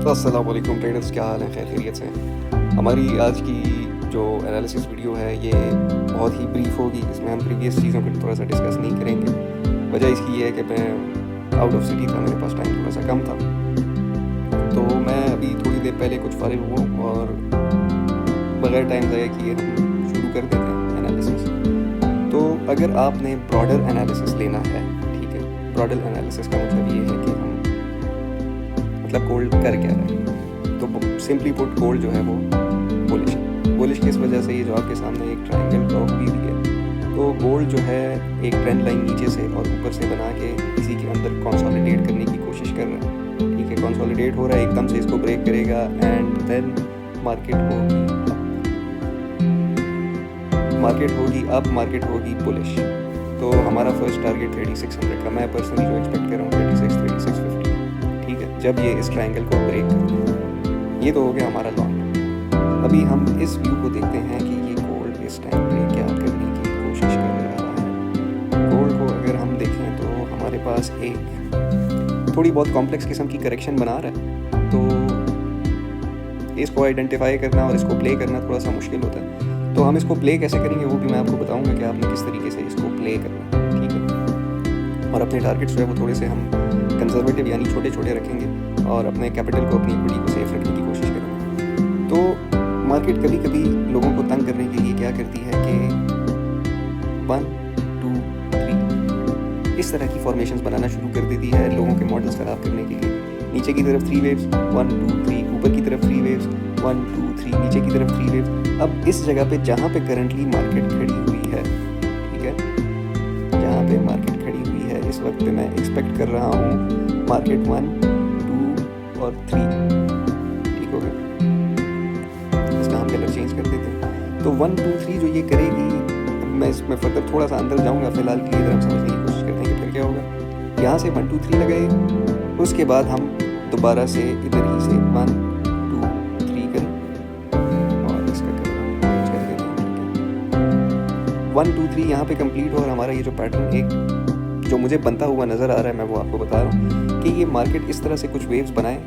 तो अस्सलाम वालेकुम ट्रेडर्स, क्या हाल है? खैरियत से हैं? हमारी आज की जो एनालिसिस वीडियो है ये बहुत ही ब्रीफ होगी। इसमें हम प्रीवियस चीज़ों को थोड़ा सा डिस्कस नहीं करेंगे। वजह इसकी ये है कि मैं आउट ऑफ सिटी था, मेरे पास टाइम थोड़ा सा कम था, तो मैं अभी थोड़ी देर पहले कुछ फारिग हुआ और बग़ैर टाइम ज़ाया किए हम शुरू कर देते हैं एनालिसिस। तो अगर आपने ब्रॉडर एनालिसिस लेना है, ठीक है, ब्रॉडर एनालिसिस का मतलब ये है कि हम मतलब गोल्ड कर क्या रहा है। तो सिंपली पुट गोल्ड जो है वो बुलिश किस वजह से, ये जो आपके सामने एक ट्रायंगल ड्रॉ हुई है, तो गोल्ड जो है एक ट्रेंड लाइन नीचे से और ऊपर से बना के इसी के अंदर कंसोलिडेट करने की कोशिश कर रहा है। ठीक है, कंसोलिडेट हो रहा है, एकदम से इसको ब्रेक करेगा एंड देन मार्केट होगी बुलिश। तो हमारा फर्स्ट टारगेट 3600 का, मैं पर्सनली जो एक्सपेक्ट कर रहा हूँ 3650। ठीक है, जब ये इस ट्रायंगल को ब्रेक कर, ये तो हो गया हमारा लॉन्ग। अभी हम इस व्यू को देखते हैं कि ये गोल्ड इस टाइम पे क्या करने की कोशिश कर रहा है। गोल्ड को अगर हम देखें तो हमारे पास एक थोड़ी बहुत कॉम्प्लेक्स किस्म की करेक्शन बना रहा है, तो इसको आइडेंटिफाई करना और इसको प्ले करना थोड़ा सा मुश्किल होता है। तो हम इसको प्ले कैसे करेंगे वो भी मैं आपको बताऊंगा कि आपने किस तरीके से इसको प्ले करना है। ठीक है, और अपने टारगेट्स जो है वो थोड़े से हम कंजर्वेटिव यानी छोटे छोटे रखेंगे और अपने कैपिटल को, अपनी इक्विटी को सेफ रखने की कोशिश करेंगे। तो मार्केट कभी कभी लोगों को तंग करने के लिए क्या करती है कि 1 2 3 इस तरह की फॉर्मेशंस बनाना शुरू कर देती है लोगों के मॉडल्स ख़राब करने के लिए। नीचे की तरफ 3 वेव्स 1 2 3, ऊपर की तरफ 3 वेव्स 1 2 3, नीचे की तरफ 3 वेव्स। अब इस जगह पे जहाँ पे करंटली मार्केट खड़ी हुई है, ठीक है, जहाँ पे मार्केट खड़ी हुई है इस वक्त पे मैं एक्सपेक्ट कर रहा हूँ मार्केट 1 2 और 3। ठीक हो गया, इसका हम कलर चेंज कर देते हैं। तो 1 2 3 जो ये करेगी, मैं इसमें फर्दर थोड़ा सा अंदर जाऊँगा, फिलहाल के लिए हम समझने की कोशिश करते हैं कि फिर क्या होगा। यहाँ से 1 2 3 लगाए, उसके बाद हम दोबारा से इधर ही से 1 2 3 करें और इसका कलर चेंज कर देते हैं। 1 2 3 यहाँ पे कंप्लीट हो और हमारा ये जो पैटर्न एक जो मुझे बनता हुआ नज़र आ रहा है, मैं वो आपको बता रहा हूँ कि ये मार्केट इस तरह से कुछ वेव्स बनाए,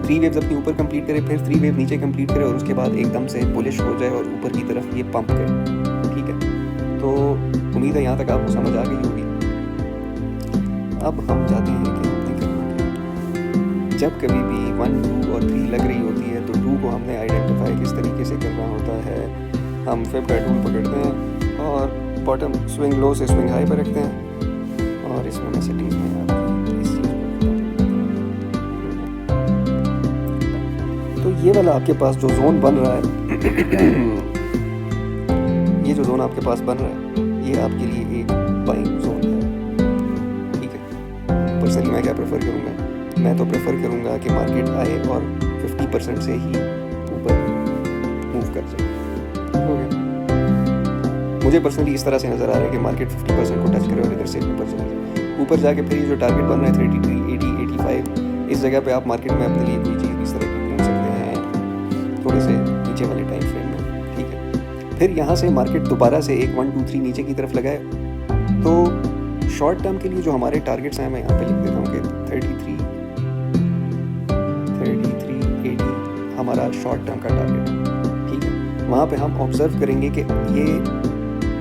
3 वेव्स अपनी ऊपर कंप्लीट करे, फिर 3 वेव नीचे कंप्लीट करे और उसके बाद एकदम से बुलिश हो जाए और ऊपर की तरफ ये पंप करे। ठीक है, तो उम्मीद है यहाँ तक आपको समझ आ गई होगी। अब हम जाते हैं कि हमने करना क्या। जब कभी भी 1 2 और 3 लग रही होती है तो 2 को हमने आइडेंटिफाई किस तरीके से करना होता है। हम फिर का टूल पकड़ते हैं और बॉटम स्विंग लो से स्विंग हाई पर रखते हैं और इसमें मैं सेटिंग्स में इस चीज़ को, तो ये वाला आपके पास जो जोन बन रहा है ये जो जोन आपके पास बन रहा है ये आपके लिए एक बाइंग जोन है। ठीक है, पर्सनली मैं क्या प्रेफर करूँगा, मैं तो प्रेफर करूँगा कि मार्केट आए और 50% से ही ऊपर मूव कर जाए। हो गया, मुझे पर्सनली इस तरह से नज़र आ रहा है कि मार्केट 50% को टच करे और इधर से ऊपर चला जाए। ऊपर जाके फिर ये जो टारगेट बन रहा है 33 80 85, इस जगह पे आप मार्केट में अपने लिए कोई चीज़ इस तरह की ढूंढ सकते हैं थोड़े से नीचे वाले टाइम फ्रेम में। ठीक है, फिर यहाँ से मार्केट दोबारा से एक 1 2 3 नीचे की तरफ लगाए, तो शॉर्ट टर्म के लिए जो हमारे टारगेट्स हैं मैं यहाँ पे लिख देता हूँ कि 33 80 हमारा शॉर्ट टर्म का टारगेट है। ठीक है, वहाँ पे हम ऑब्जर्व करेंगे कि ये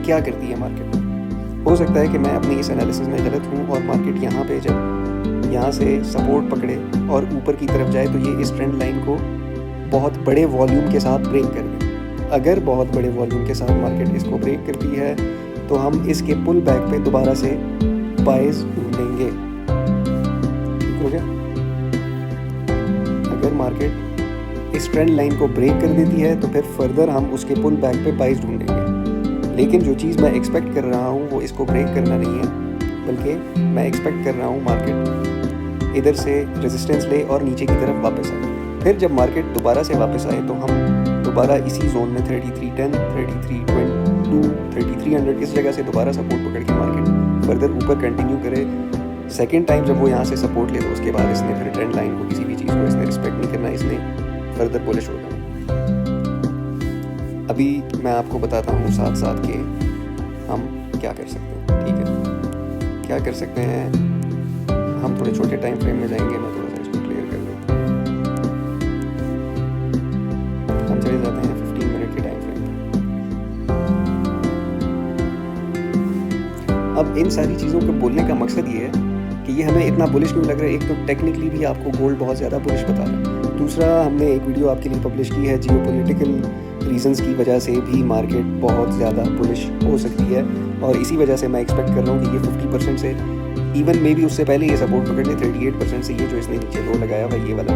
क्या करती है मार्केट। हो सकता है कि मैं अपनी इस एनालिसिस में गलत हूँ और मार्केट यहाँ पे जब यहाँ से सपोर्ट पकड़े और ऊपर की तरफ जाए तो ये इस ट्रेंड लाइन को बहुत बड़े वॉल्यूम के साथ ब्रेक कर दे। अगर बहुत बड़े वॉल्यूम के साथ मार्केट इसको ब्रेक करती है तो हम इसके पुल बैक पे दोबारा से बाइज ढूंढेंगे। ठीक हो गया, अगर मार्केट इस ट्रेंड लाइन को ब्रेक कर देती है तो फिर फर्दर हम उसके पुल बैक पे बाइज ढूंढेंगे। लेकिन जो चीज़ मैं एक्सपेक्ट कर रहा हूँ वो इसको ब्रेक करना नहीं है, बल्कि मैं एक्सपेक्ट कर रहा हूँ मार्केट इधर से रेजिस्टेंस ले और नीचे की तरफ वापस आए। फिर जब मार्केट दोबारा से वापस आए तो हम दोबारा इसी जोन में 3310 3322 3300 इस जगह से दोबारा सपोर्ट पकड़ के मार्केट फर्दर ऊपर कंटिन्यू करे। सेकेंड टाइम जब वो यहाँ से सपोर्ट ले तो उसके बाद इसने फिर ट्रेंड लाइन को, किसी भी चीज़ को इसने रिस्पेक्ट नहीं करना, इसने फर्दर बुलिश होगा। अभी मैं आपको बताता हूँ साथ साथ कि हम क्या कर सकते हैं। ठीक है, क्या कर सकते हैं, हम थोड़े छोटे टाइम फ्रेम में जाएंगे, मैं थोड़ा सा इसको क्लियर कर देता हूँ। अब इन सारी चीज़ों को बोलने का मकसद ये है कि ये हमें इतना बुलिश क्यों लग रहा है। एक तो टेक्निकली भी आपको गोल्ड बहुत ज़्यादा बुलिश बता रहा है, दूसरा हमने एक वीडियो आपके लिए पब्लिश की है, जियोपॉलिटिकल रीजंस की वजह से भी मार्केट बहुत ज़्यादा बुलिश हो सकती है, और इसी वजह से मैं एक्सपेक्ट कर रहा हूँ कि ये 50% से इवन मे भी उससे पहले ये सपोर्ट पकड़ ले 38% से। ये जो इसने नीचे लो लगाया हुआ ये वाला,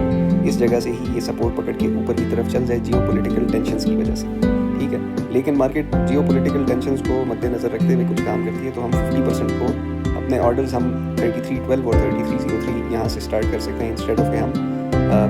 इस जगह से ही ये सपोर्ट पकड़ के ऊपर की तरफ चल जाए जियोपॉलिटिकल टेंशंस की वजह से, ठीक है। लेकिन मार्केट जियोपॉलिटिकल टेंशंस को मद्देनज़र रखते हुए कुछ काम करती है, तो हम 50% को अपने ऑर्डर्स हम 3312 और 3303 यहाँ से स्टार्ट कर सकते हैं, इंस्टेड ऑफ के हम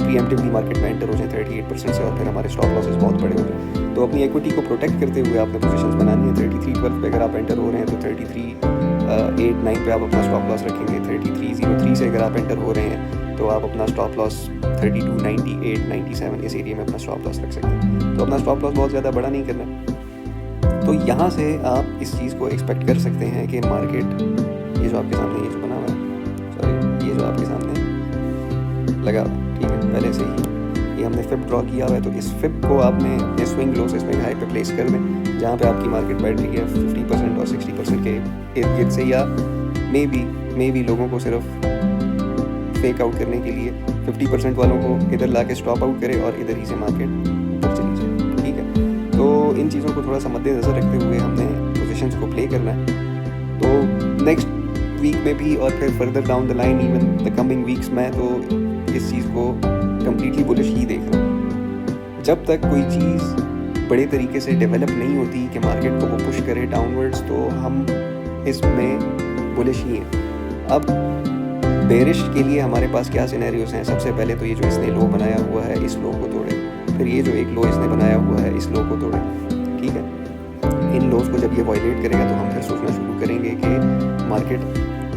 प्रीएम्प्टिवली मार्केट में एंटर हो जाए 38% से और फिर हमारे स्टॉप लॉसेस बहुत बड़े हो जाए। तो अपनी इक्विटी को प्रोटेक्ट करते हुए आपने पोजीशंस बनानी है। 3312 पे अगर आप एंटर हो रहे हैं तो 3389 पे आप अपना स्टॉप लॉस रखेंगे। 3303 से अगर आप एंटर हो रहे हैं तो आप अपना स्टॉप लॉस 3298 97 इस एरिया में अपना स्टॉप लॉस रख सकते हैं। तो अपना स्टॉप लॉस बहुत ज़्यादा बड़ा नहीं करना है। तो यहाँ से आप इस चीज़ को एक्सपेक्ट कर सकते हैं कि मार्केट, ये जो आपके सामने ये जो बना हुआ है, सॉरी ये जो आपके सामने लगा हुआ है, ठीक है, पहले से ही ये हमने फिप ड्रॉ किया हुआ है, तो इस फिप को आपने अपने स्विंग लो से स्विंग हाई पे प्लेस कर दें, जहाँ पे आपकी मार्केट बैठ रही है 50% और 60% के इर्द गिर्द से, या मे बी लोगों को सिर्फ फेक आउट करने के लिए 50% वालों को इधर ला के स्टॉप आउट करे और इधर ही से मार्केट ऊपर चली जाए, ठीक है। तो इन चीज़ों को थोड़ा सा मद्देनज़र रखते हुए हमने पोजीशंस को प्ले करना है। तो नेक्स्ट वीक में भी और फिर further down the line even the coming weeks में तो इस चीज़ को कम्प्लीटली बुलिश ही देख रहा हूँ। जब तक कोई चीज़ बड़े तरीके से डेवलप नहीं होती कि मार्केट को वो पुश करे डाउनवर्ड्स, तो हम इसमें बुलिश ही हैं। अब बेरिश के लिए हमारे पास क्या सिनेरियोज हैं? सबसे पहले तो ये जो इसने लो बनाया हुआ है इस लो को तोड़े, फिर ये जो एक लो इसने बनाया हुआ है इस लो को तोड़े, ठीक है। इन लोज को जब ये वायलेट करेगा तो हम फिर सोचना शुरू करेंगे कि मार्केट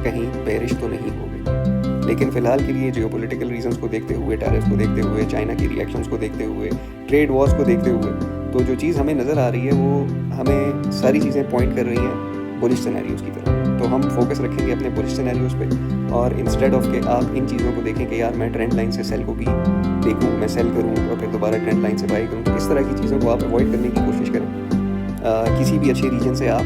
कहीं बेरिश तो नहीं हो गई। लेकिन फ़िलहाल के लिए जियोपॉलिटिकल रीजंस को देखते हुए, टैरिफ्स को देखते हुए, चाइना की रिएक्शंस को देखते हुए, ट्रेड वॉर्स को देखते हुए, तो जो चीज़ हमें नज़र आ रही है वो हमें सारी चीज़ें पॉइंट कर रही हैं बुलिश सिनेरियोज़ की तरफ। तो हम फोकस रखेंगे अपने बुलिश सिनेरियोज़ पे, और इंस्टेड ऑफ के आप इन चीज़ों को देखें कि यार मैं ट्रेंड लाइन से सेल को भी देखूँ, मैं सेल करूँ और फिर दोबारा ट्रेंड लाइन से बाई करूँ, तो इस तरह की चीज़ों को आप अवॉइड करने की कोशिश करें। किसी भी अच्छे रीजन से आप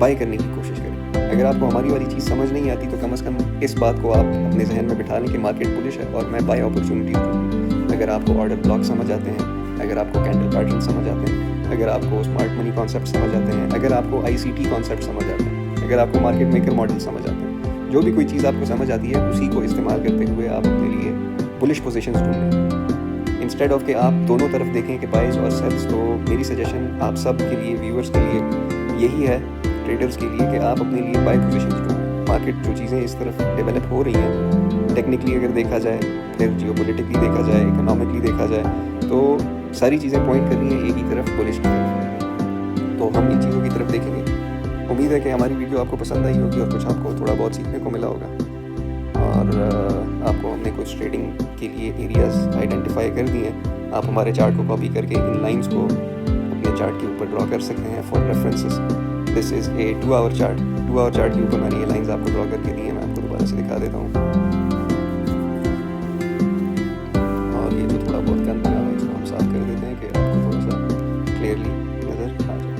बाई करने की कोशिश करें। अगर आपको हमारी वाली चीज़ समझ नहीं आती तो कम से कम इस बात को आप अपने जहन में बिठा लें कि मार्केट बुलिश है और मैं बाई अपॉर्चुनिटी दूँ। अगर आपको ऑर्डर ब्लॉक समझ आते हैं, अगर आपको कैंडल पैटर्न समझ आते हैं, अगर आपको स्मार्ट मनी कॉन्सेप्ट समझ आते हैं, अगर आपको ICT कॉन्सेप्ट समझ आते हैं, अगर आपको मार्केट मेकर मॉडल समझ आते हैं, जो भी कोई चीज़ आपको समझ आती है उसी को इस्तेमाल करते हुए आप अपने लिए बुलिश पोजीशंस ढूंढें, इंस्टेड ऑफ के आप दोनों तरफ देखें कि बाइज और सेल्स। तो मेरी सजेशन आप सब के लिए, व्यूअर्स के लिए यही है, ट्रेडर्स के लिए, कि आप अपने लिए बाय पोजीशंस ढूंढें। मार्केट जो चीज़ें इस तरफ डेवलप हो रही हैं, टेक्निकली अगर देखा जाए, फिर जियोपॉलिटिकली देखा जाए, इकोनॉमिकली देखा जाए, तो सारी चीज़ें पॉइंट कर रही हैं एक ही तरफ, बुलिश की तरफ। तो हम इन चीज़ों की तरफ देखेंगे। उम्मीद है कि हमारी वीडियो आपको पसंद आई होगी और कुछ आपको थोड़ा बहुत सीखने को मिला होगा, और आपको हमने कुछ ट्रेडिंग के लिए एरियाज आइडेंटिफाई कर दिए हैं। आप हमारे चार्ट को कॉपी करके इन लाइंस को अपने चार्ट के ऊपर ड्रॉ कर सकते हैं for references. This is a 2 our chart. 2 our chart के ऊपर मैंने ये लाइंस आपको ड्रॉ करके दी है, मैं आपको दोबारा से दिखा देता हूँ। और ये जो थोड़ा बहुत गंद बना हुआ है इसको हम साफ कर देते हैं कि आपको थोड़ा सा क्लियरली नज़र आ जाए।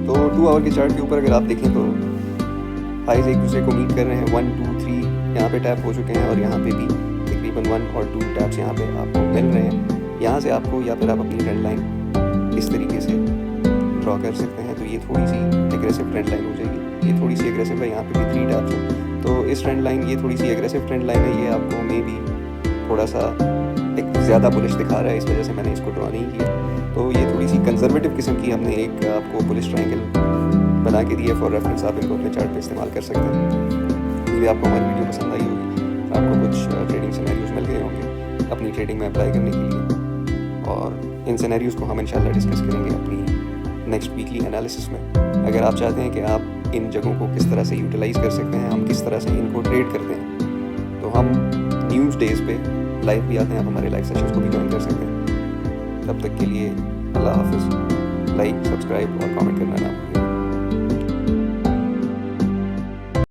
तो 2 आवर के चार्ट के ऊपर अगर आप देखें तो हाइज एक दूसरे को मीट कर रहे हैं। 1 2 3 यहाँ पे टैप हो चुके हैं और यहाँ पे भी तकरीबन 1 और 2 टैप्स यहाँ पे आपको मिल रहे हैं। यहाँ से आपको, या फिर आप अपनी ट्रेंड लाइन इस तरीके से ड्रॉ कर सकते हैं। तो ये थोड़ी सी एग्रेसिव ट्रेंड लाइन हो जाएगी, ये थोड़ी सी एग्रेसिव है, यहाँ पे भी 3 टैप्स हैं। तो इस ट्रेंड लाइन, ये थोड़ी सी एग्रेसिव ट्रेंड लाइन है, ये आपको मे बी थोड़ा सा एक ज़्यादा बुलिश दिखा रहा है, इस वजह से मैंने इसको ड्रॉ नहीं किया। तो ये थोड़ी सी कंजर्वेटिव किस्म की हमने एक आपको बुलिश ट्रायंगल बना के दी है फॉर रेफरेंस। आप इनको अपने चार्ट पे इस्तेमाल कर सकते हैं। मुझे आपको हमारी वीडियो पसंद आई होगी, आपको कुछ ट्रेडिंग सिनेरियोज मिल गए होंगे अपनी ट्रेडिंग में अप्लाई करने के लिए, और इन सिनेरियोज को हम इंशाल्लाह डिस्कस करेंगे अपनी नेक्स्ट वीकली एनालिसिस में। अगर आप चाहते हैं कि आप इन जगहों को किस तरह से यूटिलाइज़ कर सकते हैं, हम किस तरह से इनको ट्रेड करते हैं, तो हम न्यूज़ डेज़ पे लाइव भी आते हैं, आप हमारे लाइव सेशंस को भी ज्वाइन कर सकते हैं। तब तक के लिए अल्लाह हाफ़िज़। लाइक, सब्सक्राइब और कमेंट करना ना भूलिए।